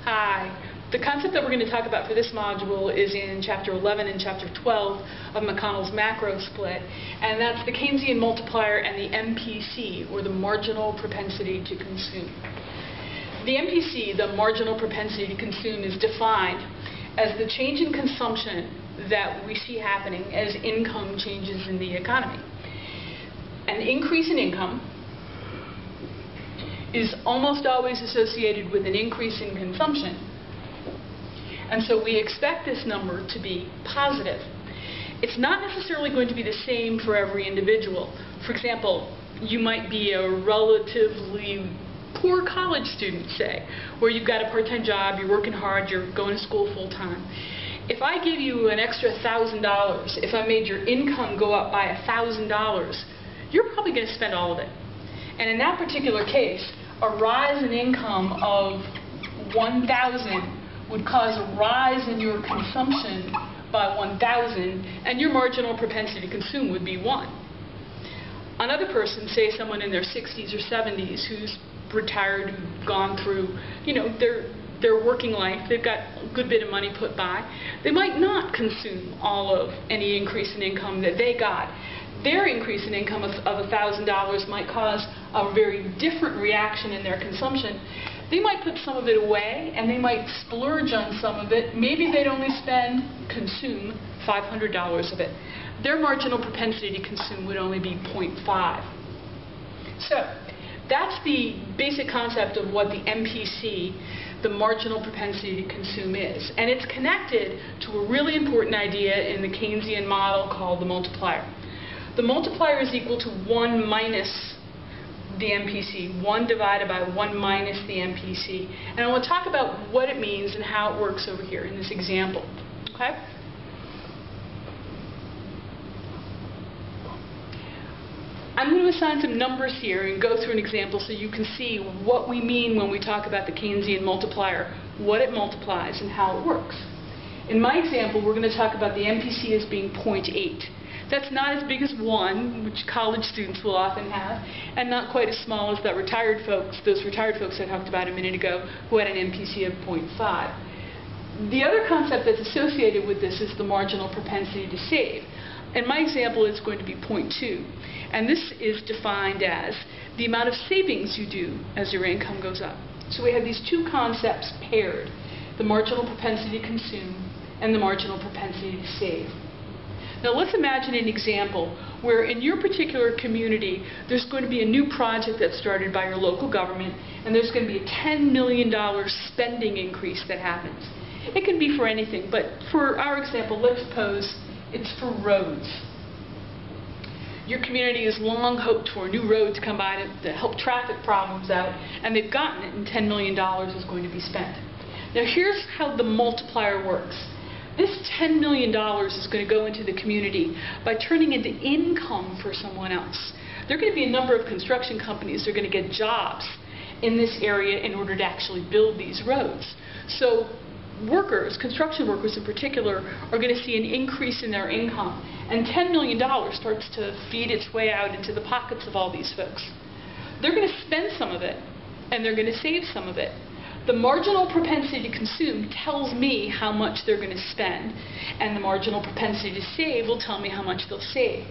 Hi. The concept that we're going to talk about for this module is in Chapter 11 and Chapter 12 of McConnell's macro split, and that's the Keynesian multiplier and the MPC, or the marginal propensity to consume. The MPC, the marginal propensity to consume, is defined as the change in consumption that we see happening as income changes in the economy. An increase in income is almost always associated with an increase in consumption. And so we expect this number to be positive. It's not necessarily going to be the same for every individual. For example, you might be a relatively poor college student, say, where you've got a part-time job, you're working hard, you're going to school full-time. If I give you an extra $1,000, if I made your income go up by $1,000, you're probably going to spend all of it. And in that particular case, a rise in income of $1,000 would cause a rise in your consumption by $1,000, and your marginal propensity to consume would be 1. Another person, say someone in their 60s or 70s who's retired, who've gone through, their working life, they've got a good bit of money put by, they might not consume all of any increase in income that they got. Their increase in income of $1,000 might cause a very different reaction in their consumption. They might put some of it away, and they might splurge on some of it. Maybe they'd only consume $500 of it. Their marginal propensity to consume would only be 0.5. So that's the basic concept of what the MPC, the marginal propensity to consume, is. And it's connected to a really important idea in the Keynesian model called the multiplier. The multiplier is equal to 1 minus the MPC, 1 divided by 1 minus the MPC. And I want to talk about what it means and how it works over here in this example. Okay? I'm going to assign some numbers here and go through an example so you can see what we mean when we talk about the Keynesian multiplier, what it multiplies, and how it works. In my example, we're going to talk about the MPC as being 0.8. That's not as big as 1, which college students will often have, and not quite as small as those retired folks I talked about a minute ago who had an MPC of 0.5. The other concept that's associated with this is the marginal propensity to save. In my example, it's going to be 0.2. And this is defined as the amount of savings you do as your income goes up. So we have these two concepts paired, the marginal propensity to consume and the marginal propensity to save. Now let's imagine an example where in your particular community there's going to be a new project that's started by your local government, and there's going to be a $10 million spending increase that happens. It can be for anything, but for our example, let's suppose it's for roads. Your community has long hoped for a new road to come by to help traffic problems out, and they've gotten it, and $10 million is going to be spent. Now here's how the multiplier works. This $10 million is going to go into the community by turning into income for someone else. There are going to be a number of construction companies that are going to get jobs in this area in order to actually build these roads. So workers, construction workers in particular, are going to see an increase in their income. And $10 million starts to feed its way out into the pockets of all these folks. They're going to spend some of it, and they're going to save some of it. The marginal propensity to consume tells me how much they're going to spend, and the marginal propensity to save will tell me how much they'll save.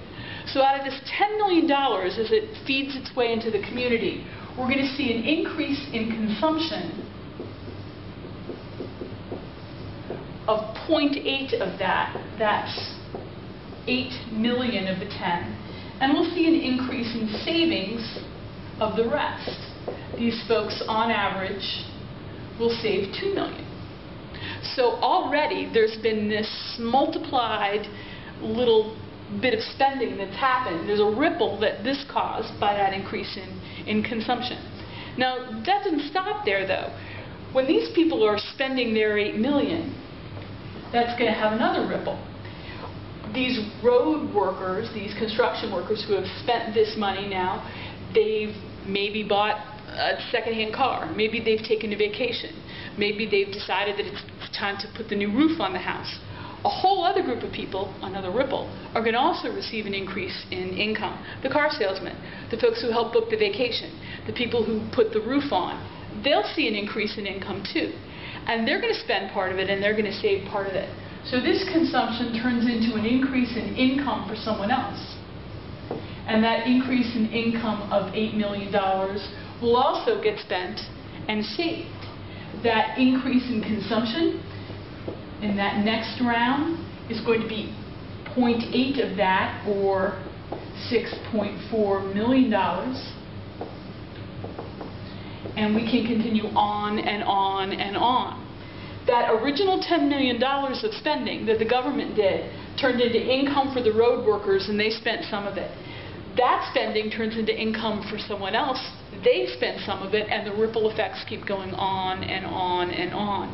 So out of this $10 million, as it feeds its way into the community, we're going to see an increase in consumption of 0.8 of that. That's 8 million of the 10. And we'll see an increase in savings of the rest. These folks, on average, will save 2 million. So already there's been this multiplied little bit of spending that's happened. There's a ripple that this caused by that increase in consumption. Now that doesn't stop there though. When these people are spending their 8 million, that's going to have another ripple. These road workers, these construction workers who have spent this money now, they've maybe bought a second-hand car. Maybe they've taken a vacation. Maybe they've decided that it's time to put the new roof on the house. A whole other group of people, another ripple, are going to also receive an increase in income. The car salesman, the folks who help book the vacation, the people who put the roof on, they'll see an increase in income too. And they're going to spend part of it, and they're going to save part of it. So this consumption turns into an increase in income for someone else. And that increase in income of $8 million will also get spent and saved. That increase in consumption in that next round is going to be 0.8 of that, or $6.4 million. And we can continue on and on and on. That original $10 million of spending that the government did turned into income for the road workers, and they spent some of it. That spending turns into income for someone else. They spent some of it, and the ripple effects keep going on and on and on.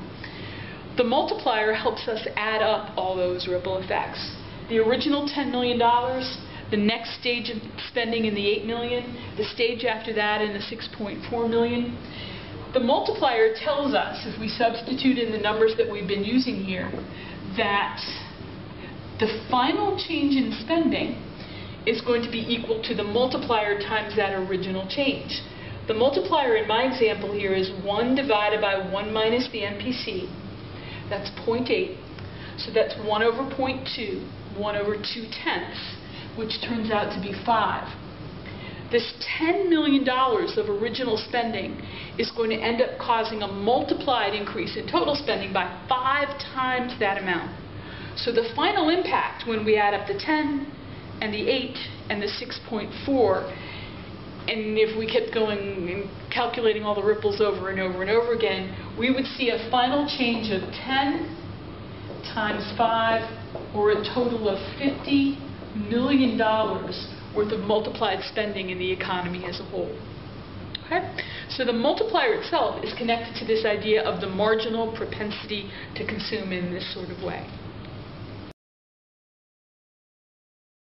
The multiplier helps us add up all those ripple effects. The original $10 million, the next stage of spending in the $8 million, the stage after that in the $6.4 million. The multiplier tells us, if we substitute in the numbers that we've been using here, that the final change in spending is going to be equal to the multiplier times that original change. The multiplier in my example here is 1 divided by 1 minus the MPC. That's 0.8. So that's 1 over 0.2, 1 over 2/10, which turns out to be 5. This $10 million of original spending is going to end up causing a multiplied increase in total spending by 5 times that amount. So the final impact, when we add up the 10 and the 8 and the 6.4, and if we kept going and calculating all the ripples over and over and over again, we would see a final change of 10 times 5, or a total of $50 million worth of multiplied spending in the economy as a whole. Okay? So the multiplier itself is connected to this idea of the marginal propensity to consume in this sort of way.